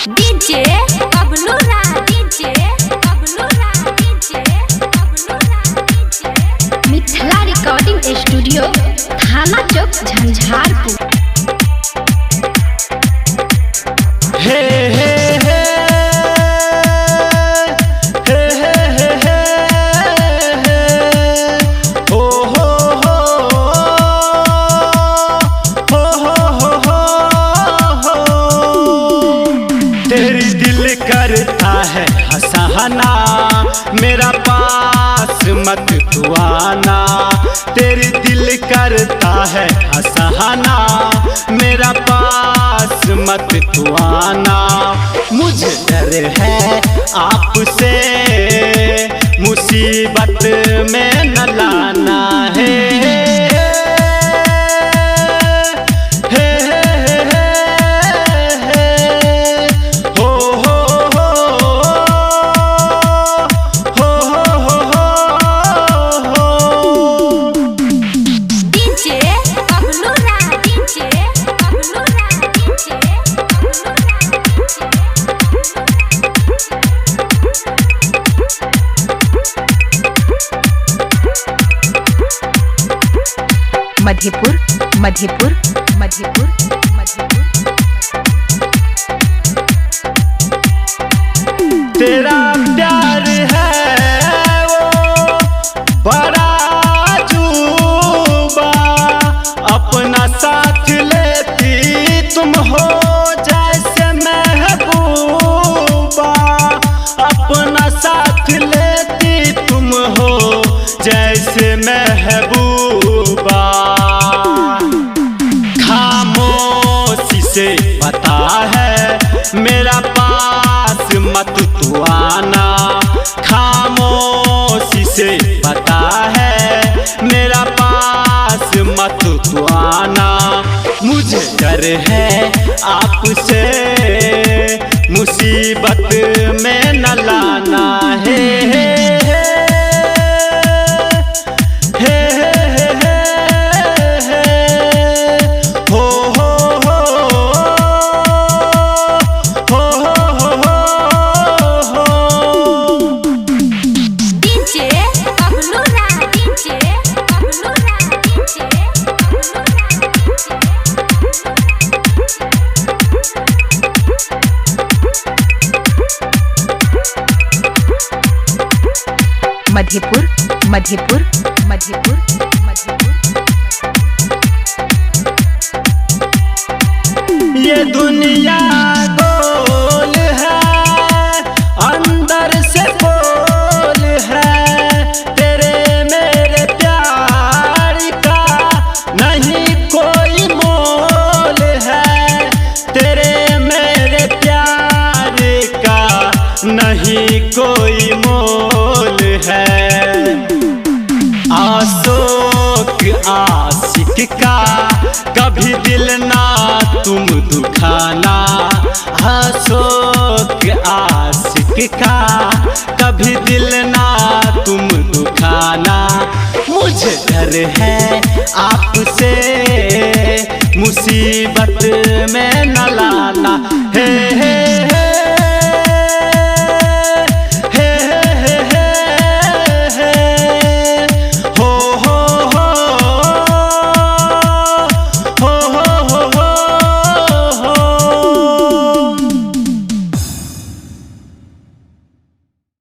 DJ Bablu राज, DJ Bablu राज, DJ Bablu राज। Mithila recording studio, थाना चौक, झंझारपुर। हे हे हे हे हे हे हे हो हो हो तेरी दिल करता है हंसाना, मेरा पास मत तू आना। तेरी दिल करता है हंसाना, मेरा पास मत तू आना। मुझे डर है आपसे, मुसीबत में न लाना है। मधेपुर मधेपुर मधेपुर मधेपुर। तेरा प्यार है वो बड़ा अजूबा, अपना साथ लेती तुम हो जैसे महबूबा। अपना साथ लेती तुम हो जैसे महबूबा। खामोशी से पता है मेरा पास मत तू आना। खामोशी से पता है मेरा पास मत तू आना। मुझे डर है आपसे, मुसीबत में न लाना है। मधेपुर मधेपुर मधेपुर मधेपुर। ये दुनिया गोल है, अंदर से बोल है। तेरे मेरे प्यार का नहीं कोई मोल है। तेरे मेरे प्यार का नहीं कोई मोल है। आशोक आशिक का कभी दिल ना तुम दुखाना। आशोक आशिक का कभी दिल ना तुम दुखाना। मुझे डर है आपसे, मुसीबत में न